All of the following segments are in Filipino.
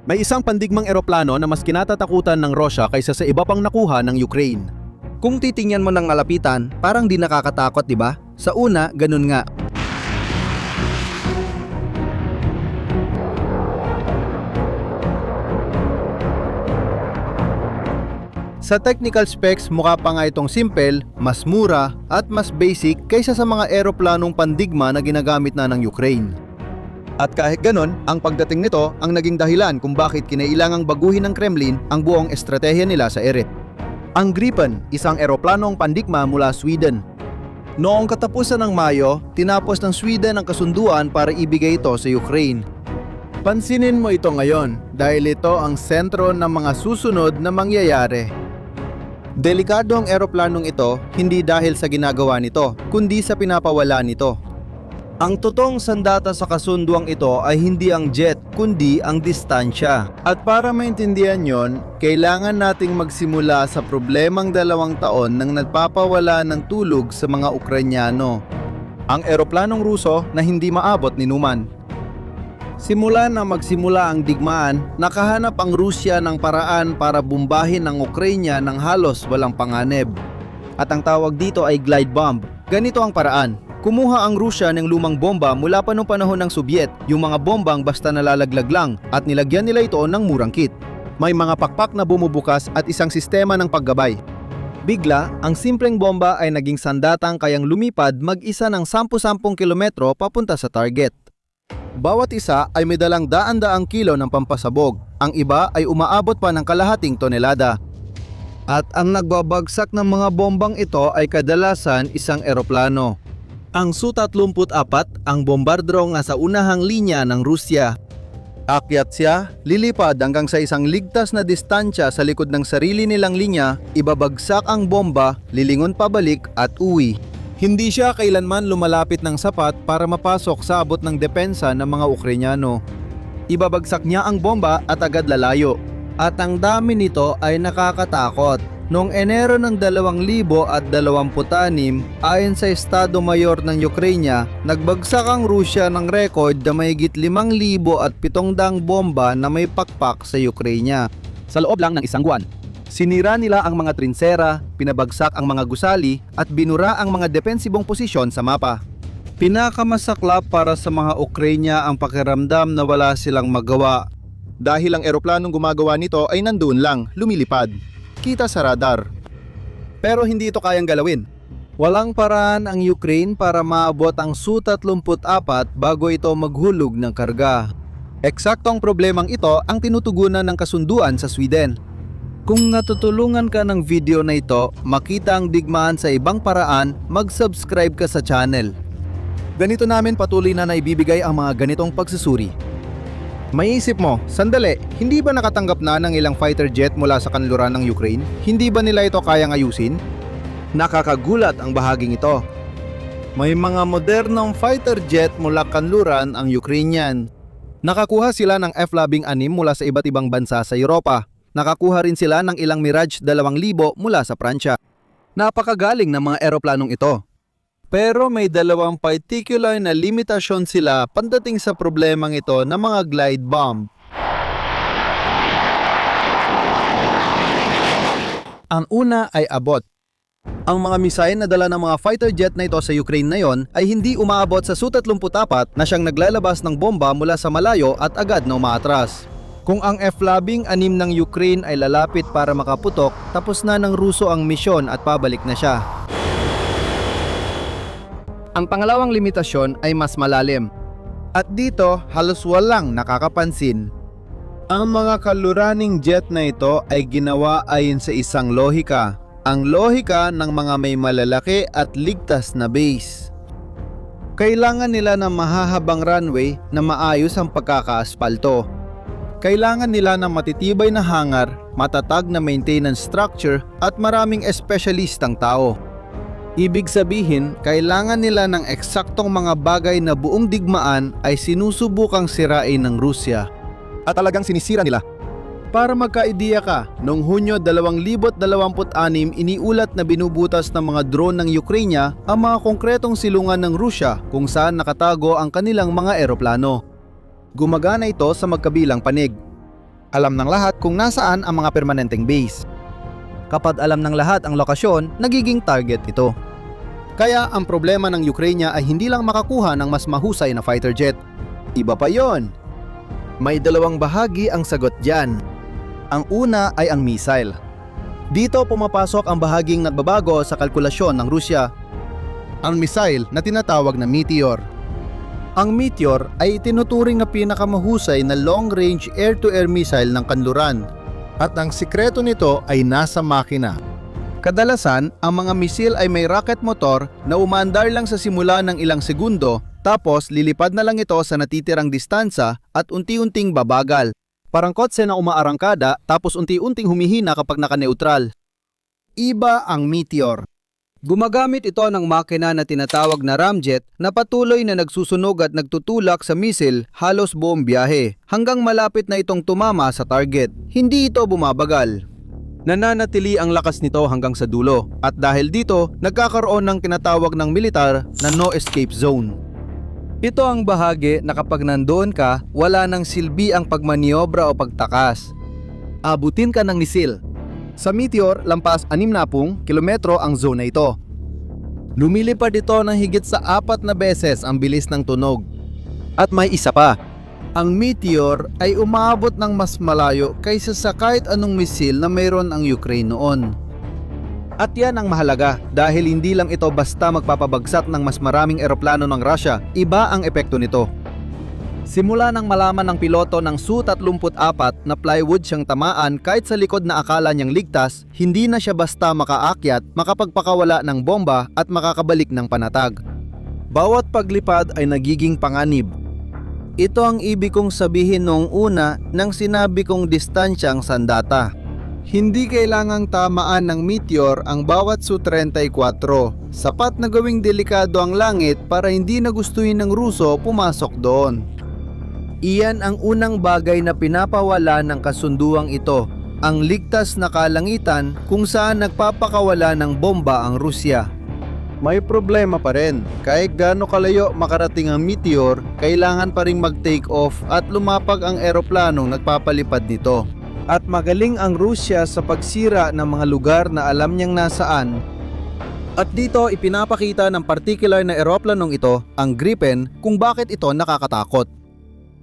May isang pandigmang eroplano na mas kinatatakutan ng Russia kaysa sa iba pang nakuha ng Ukraine. Kung titingnan mo ng malapitan, parang di nakakatakot, di ba? Sa una, ganun nga. Sa technical specs, mukha pa nga itong simple, mas mura at mas basic kaysa sa mga eroplanong pandigma na ginagamit na ng Ukraine. At kahit ganon, ang pagdating nito ang naging dahilan kung bakit kinailangang baguhin ng Kremlin ang buong estratehiya nila sa ere. Ang Gripen, isang eroplanong pandigma mula Sweden. Noong katapusan ng Mayo, tinapos ng Sweden ang kasunduan para ibigay ito sa Ukraine. Pansinin mo ito ngayon dahil ito ang sentro ng mga susunod na mangyayari. Delikado ang eroplanong ito hindi dahil sa ginagawa nito, kundi sa pinapawala nito. Ang totoong sandata sa kasunduang ito ay hindi ang jet, kundi ang distansya. At para maintindihan yon, kailangan nating magsimula sa problemang 2 taon nang nagpapawala ng tulog sa mga Ukrainyano. Ang eroplanong Ruso na hindi maabot ni Numan. Simula na magsimula ang digmaan, nakahanap ang Rusya ng paraan para bombahin ang Ukraine ng halos walang panganib. At ang tawag dito ay glide bomb. Ganito ang paraan. Kumuha ang Rusya ng lumang bomba mula pa noong panahon ng Soviet, yung mga bombang basta nalalaglag lang, at nilagyan nila ito ng murang kit. May mga pakpak na bumubukas at isang sistema ng paggabay. Bigla, ang simpleng bomba ay naging sandatang kayang lumipad mag-isa ng 10-10 kilometro papunta sa target. Bawat isa ay may dalang daan-daang kilo ng pampasabog. Ang iba ay umaabot pa ng kalahating tonelada. At ang nagbabagsak ng mga bombang ito ay kadalasan isang eroplano. Ang Su-34, ang bombardro nga sa unahang linya ng Rusya. Akyat siya, lilipad hanggang sa isang ligtas na distansya sa likod ng sarili nilang linya, ibabagsak ang bomba, lilingon pabalik at uwi. Hindi siya kailanman lumalapit ng sapat para mapasok sa abot ng depensa ng mga Ukrainyano. Ibabagsak niya ang bomba at agad lalayo. At ang dami nito ay nakakatakot. Noong Enero ng 2026, ayon sa Estado Mayor ng Ukraine, nagbagsak ang Rusya ng record na mahigit 5,700 bomba na may pakpak sa Ukraine Sa loob lang ng isang buwan. Sinira nila ang mga trinsera, pinabagsak ang mga gusali at binura ang mga depensibong posisyon sa mapa. Pinakamasaklap para sa mga Ukrainya ang pakiramdam na wala silang magawa. Dahil ang eroplanong gumagawa nito ay nandoon lang, lumilipad. Kita sa radar. Pero hindi ito kayang galawin. Walang paraan ang Ukraine para maabot ang Su-34 bago ito maghulog ng karga. Eksaktong problemang ito ang tinutugunan ng kasunduan sa Sweden. Kung natutulungan ka ng video na ito, makita ang digmaan sa ibang paraan, mag-subscribe ka sa channel. Ganito namin patuloy na naibibigay ang mga ganitong pagsusuri. Maiisip mo, sandali, hindi ba nakatanggap na ng ilang fighter jet mula sa kanluran ng Ukraine? Hindi ba nila ito kayang ayusin? Nakakagulat ang bahaging ito. May mga modernong fighter jet mula kanluran ang Ukrainian. Nakakuha sila ng F-16 mula sa iba't ibang bansa sa Europa. Nakakuha rin sila ng ilang Mirage 2,000 mula sa Pransya. Napakagaling ng mga eroplanong ito. Pero may dalawang particular na limitasyon sila pagdating sa problemang ito ng mga glide bomb. Ang una ay abot. Ang mga misail na dala ng mga fighter jet na ito sa Ukraine ngayon ay hindi umaabot sa Su-34 na siyang naglalabas ng bomba mula sa malayo at agad na umaatras. Kung ang F-16 ng Ukraine ay lalapit para makaputok, tapos na ng Ruso ang misyon at pabalik na siya. Ang pangalawang limitasyon ay mas malalim. At dito, halos walang nakakapansin. Ang mga kaluraning jet na ito ay ginawa ayon sa isang lohika. Ang lohika ng mga may malalaki at ligtas na base. Kailangan nila ng mahahabang runway na maayos ang pagkakaaspalto. Kailangan nila ng matitibay na hangar, matatag na maintenance structure at maraming espesyalistang tao. Ibig sabihin, kailangan nila ng eksaktong mga bagay na buong digmaan ay sinusubukang sirain ng Rusya. At talagang sinisira nila. Para magka-ideya ka, noong Hunyo 2026 iniulat na binubutas ng mga drone ng Ukraine ang mga konkretong silungan ng Rusya kung saan nakatago ang kanilang mga eroplano. Gumagana ito sa magkabilang panig. Alam ng lahat kung nasaan ang mga permanenteng base. Kapag alam ng lahat ang lokasyon, nagiging target ito. Kaya ang problema ng Ukraine ay hindi lang makakuha ng mas mahusay na fighter jet. Iba pa yon. May dalawang bahagi ang sagot dyan. Ang una ay ang missile. Dito pumapasok ang bahaging nagbabago sa kalkulasyon ng Rusya. Ang missile na tinatawag na Meteor. Ang Meteor ay itinuturing na pinakamahusay na long-range air-to-air missile ng kanluran. At ang sikreto nito ay nasa makina. Kadalasan, ang mga misil ay may rocket motor na umaandar lang sa simula ng ilang segundo, tapos lilipad na lang ito sa natitirang distansya at unti-unting babagal. Parang kotse na umaarangkada tapos unti-unting humihina kapag naka-neutral. Iba ang Meteor. Gumagamit ito ng makina na tinatawag na ramjet na patuloy na nagsusunog at nagtutulak sa misil halos buong biyahe hanggang malapit na itong tumama sa target. Hindi ito bumabagal. Nananatili ang lakas nito hanggang sa dulo at dahil dito nagkakaroon ng tinatawag ng militar na no escape zone. Ito ang bahagi na kapag nandoon ka, wala nang silbi ang pagmaniobra o pagtakas. Abutin ka ng misil. Sa Meteor, lampas 60 kilometro ang zone na ito. Lumilipad ito ng higit sa 4 na beses ang bilis ng tunog. At may isa pa. Ang Meteor ay umaabot ng mas malayo kaysa sa kahit anong misil na mayroon ang Ukraine noon. At yan ang mahalaga dahil hindi lang ito basta magpapabagsak ng mas maraming eroplano ng Russia, iba ang epekto nito. Simula nang malaman ng piloto ng Su-34 na plywood siyang tamaan kahit sa likod na akala niyang ligtas, hindi na siya basta makaakyat, makapagpakawala ng bomba at makakabalik ng panatag. Bawat paglipad ay nagiging panganib. Ito ang ibig kong sabihin noong una nang sinabi kong distansyang sandata. Hindi kailangang tamaan ng Meteor ang bawat Su-34. Sapat na gawing delikado ang langit para hindi na gustuhin ng Ruso pumasok doon. Iyan ang unang bagay na pinapawala ng kasunduang ito, ang ligtas na kalangitan kung saan nagpapakawala ng bomba ang Rusya. May problema pa rin. Kahit gaano kalayo makarating ang Meteor, kailangan pa ring mag-take off at lumapag ang eroplanong nagpapalipad nito. At magaling ang Rusya sa pagsira ng mga lugar na alam niyang nasaan. At dito ipinapakita ng particular na eroplanong ito, ang Gripen, kung bakit ito nakakatakot.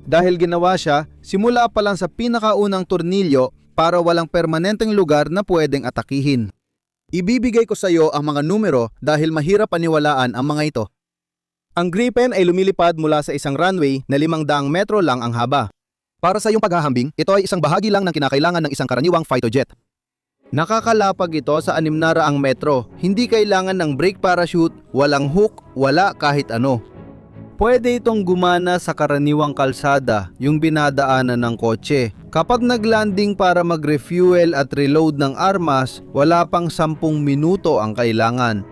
Dahil ginawa siya simula pa lang sa pinakaunang tornilyo para walang permanenteng lugar na pwedeng atakihin. Ibibigay ko sa iyo ang mga numero dahil mahirap paniwalaan ang mga ito. Ang Gripen ay lumilipad mula sa isang runway na 500 metro lang ang haba. Para sa iyong paghahambing, ito ay isang bahagi lang ng kinakailangan ng isang karaniwang fighter jet. Nakakalapag ito sa 600 metro, hindi kailangan ng brake parachute, walang hook, wala kahit ano. Pwede itong gumana sa karaniwang kalsada, yung binadaanan ng kotse. Kapag naglanding para mag-refuel at reload ng armas, wala pang 10 minuto ang kailangan.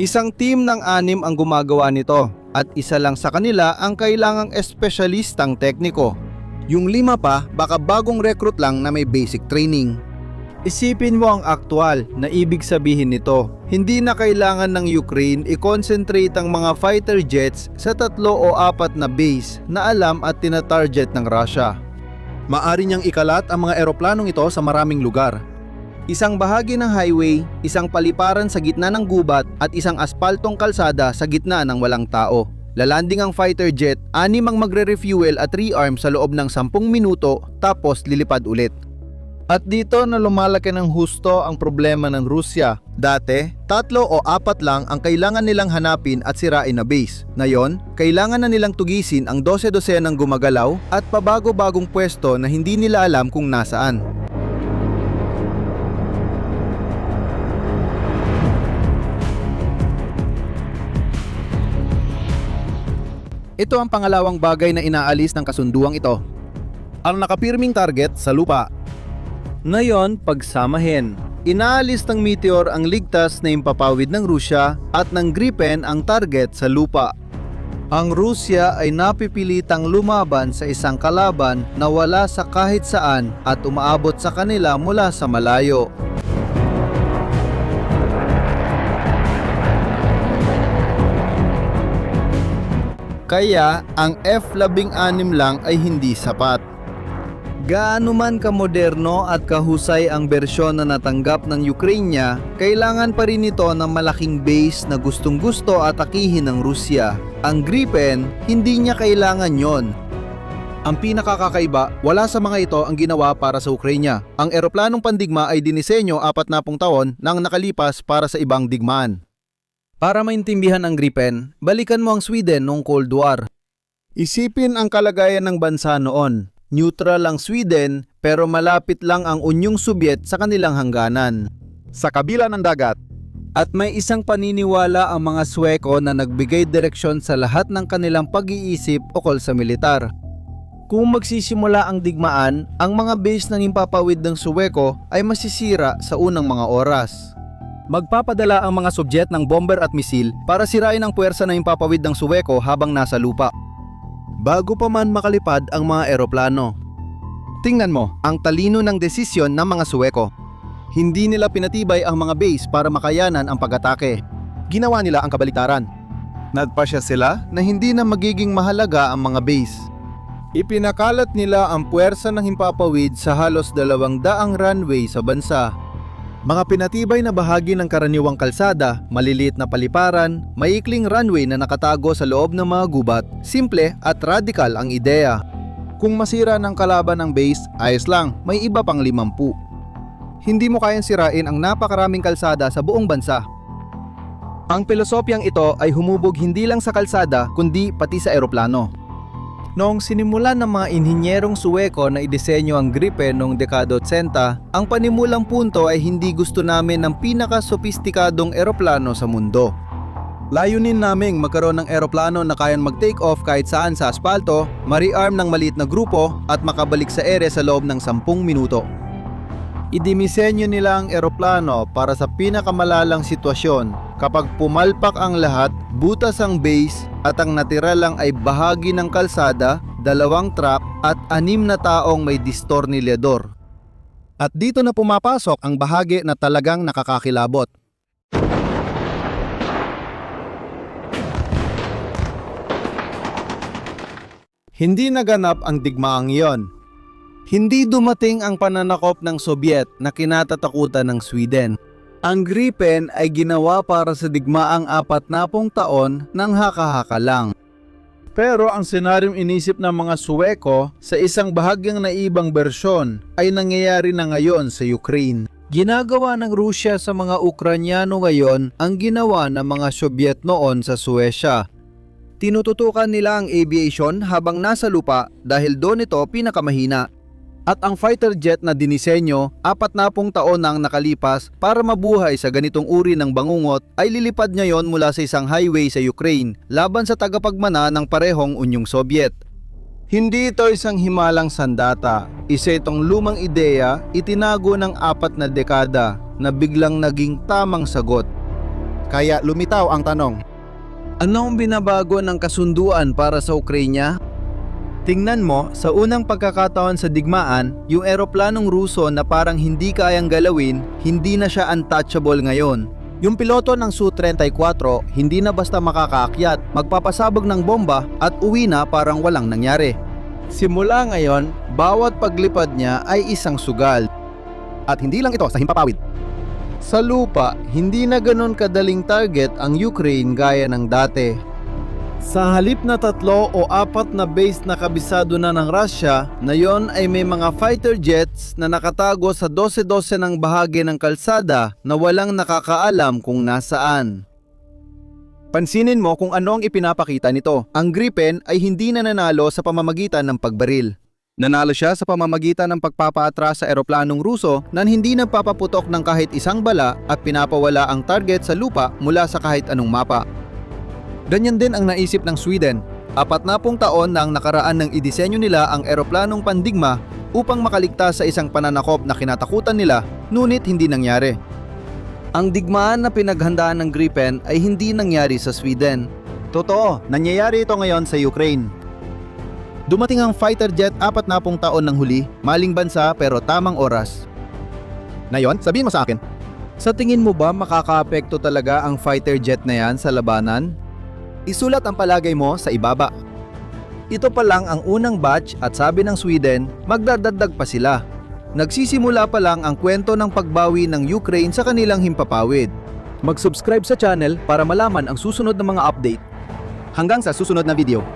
Isang team ng 6 ang gumagawa nito at isa lang sa kanila ang kailangang espesyalistang tekniko. Yung 5 pa, baka bagong recruit lang na may basic training. Isipin mo ang aktual na ibig sabihin nito. Hindi na kailangan ng Ukraine i-concentrate ang mga fighter jets sa 3 o 4 na base na alam at tina-target ng Russia. Maari niyang ikalat ang mga eroplanong ito sa maraming lugar. Isang bahagi ng highway, isang paliparan sa gitna ng gubat at isang aspaltong kalsada sa gitna ng walang tao. Lalanding ang fighter jet, 6 ang magre-refuel at rearm sa loob ng 10 minuto tapos lilipad ulit. At dito na lumalaki ng husto ang problema ng Rusya. Dati, 3 o 4 lang ang kailangan nilang hanapin at sirain na base. Ngayon, kailangan na nilang tugisin ang 12-dosenang gumagalaw at pabago-bagong pwesto na hindi nila alam kung nasaan. Ito ang pangalawang bagay na inaalis ng kasunduang ito. Ang nakapirming target sa lupa. Ngayon, pagsamahin. Inaalis ng Meteor ang ligtas na impapawid ng Rusya at ng Gripen ang target sa lupa. Ang Rusya ay napipilitang lumaban sa isang kalaban na wala sa kahit saan at umaabot sa kanila mula sa malayo. Kaya ang F-16 lang ay hindi sapat. Gaano man kamoderno at kahusay ang bersyon na natanggap ng Ukraine, kailangan pa rin ito ng malaking base na gustong-gusto atakihin ng Rusya. Ang Gripen, hindi niya kailangan yon. Ang pinakakakaiba, wala sa mga ito ang ginawa para sa Ukraine. Ang eroplanong pandigma ay dinisenyo 40 taon nang nakalipas para sa ibang digmaan. Para maintindihan ang Gripen, balikan mo ang Sweden noong Cold War. Isipin ang kalagayan ng bansa noon. Neutral ang Sweden pero malapit lang ang Unyong Sobyet sa kanilang hangganan. Sa kabila ng dagat. At may isang paniniwala ang mga Suweko na nagbigay direksyon sa lahat ng kanilang pag-iisip ukol sa militar. Kung magsisimula ang digmaan, ang mga base ng impapawid ng Suweko ay masisira sa unang mga oras. Magpapadala ang mga Sobyet ng bomber at misil para sirain ang puwersa ng impapawid ng Suweko habang nasa lupa. Bago pa man makalipad ang mga eroplano. Tingnan mo ang talino ng desisyon ng mga Suweko. Hindi nila pinatibay ang mga base para makayanan ang pag-atake. Ginawa nila ang kabaliktaran. Nagpasya sila na hindi na magiging mahalaga ang mga base. Ipinakalat nila ang puwersa ng himpapawid sa halos 200 runway sa bansa. Mga pinatibay na bahagi ng karaniwang kalsada, maliliit na paliparan, maikling runway na nakatago sa loob ng mga gubat, simple at radikal ang ideya. Kung masira ng kalaban ng base, ayos lang, may iba pang 50. Hindi mo kayang sirain ang napakaraming kalsada sa buong bansa. Ang pilosopyang ito ay humubog hindi lang sa kalsada kundi pati sa eroplano. Noong sinimulan ng mga inhinyerong Suweko na idisenyo ang Gripen noong dekada 80, ang panimulang punto ay hindi gusto namin ng pinaka-sopistikadong eroplano sa mundo. Layunin naming magkaroon ng eroplano na kayang mag-take off kahit saan sa asfalto, ma-rearm ng maliit na grupo at makabalik sa ere sa loob ng 10 minuto. Idinisenyo nila ang eroplano para sa pinakamalalang sitwasyon. Kapag pumalpak ang lahat, butas ang base at ang natira lang ay bahagi ng kalsada, 2 trap at 6 na taong may distornilyador. At dito na pumapasok ang bahagi na talagang nakakakilabot. Hindi naganap ang digmaang iyon. Hindi dumating ang pananakop ng Sobyet na kinatatakutan ng Sweden. Ang Gripen ay ginawa para sa digmaang 40 taon ng haka-haka lang. Pero ang senaryong inisip ng mga Suweko sa isang bahagyang naibang bersyon ay nangyayari na ngayon sa Ukraine. Ginagawa ng Rusya sa mga Ukranyano ngayon ang ginawa ng mga Sobyet noon sa Suesya. Tinututukan nila ang aviation habang nasa lupa dahil doon ito pinakamahina. At ang fighter jet na dinisenyo, 40 taon nang nakalipas para mabuhay sa ganitong uri ng bangungot ay lilipad ngayon mula sa isang highway sa Ukraine laban sa tagapagmana ng parehong Unyong Sobyet. Hindi ito isang himalang sandata, isa itong lumang ideya itinago ng 4 na dekada na biglang naging tamang sagot. Kaya lumitaw ang tanong, ano ang binabago ng kasunduan para sa Ukraine? Tingnan mo, sa unang pagkakataon sa digmaan, yung eroplanong Ruso na parang hindi kayang galawin, hindi na siya untouchable ngayon. Yung piloto ng Su-34, hindi na basta makakaakyat, magpapasabog ng bomba at uwi na parang walang nangyari. Simula ngayon, bawat paglipad niya ay isang sugal. At hindi lang ito sa himpapawid. Sa lupa, hindi na ganun kadaling target ang Ukraine gaya ng dati. Sa halip na 3 o 4 na base na kabisado na ng Russia, na yon ay may mga fighter jets na nakatago sa 12-12 ng bahagi ng kalsada na walang nakakaalam kung nasaan. Pansinin mo kung ano ang ipinapakita nito. Ang Gripen ay hindi na nanalo sa pamamagitan ng pagbaril. Nanalo siya sa pamamagitan ng pagpapaatras sa eroplanong Ruso na hindi nagpapaputok ng kahit isang bala at pinapawala ang target sa lupa mula sa kahit anong mapa. Ganyan din ang naisip ng Sweden. 40 taon na ang nakaraan nang idisenyo nila ang eroplanong pandigma upang makaligtas sa isang pananakop na kinatakutan nila, ngunit hindi nangyari. Ang digmaan na pinaghandaan ng Gripen ay hindi nangyari sa Sweden. Totoo, nangyayari ito ngayon sa Ukraine. Dumating ang fighter jet 40 taon ng huli, maling bansa pero tamang oras. Ngayon, sabihin mo sa akin, sa tingin mo ba makakaapekto talaga ang fighter jet na yan sa labanan? Isulat ang palagay mo sa ibaba. Ito pa lang ang unang batch at sabi ng Sweden, magdadagdag pa sila. Nagsisimula pa lang ang kwento ng pagbawi ng Ukraine sa kanilang himpapawid. Mag-subscribe sa channel para malaman ang susunod na mga update. Hanggang sa susunod na video.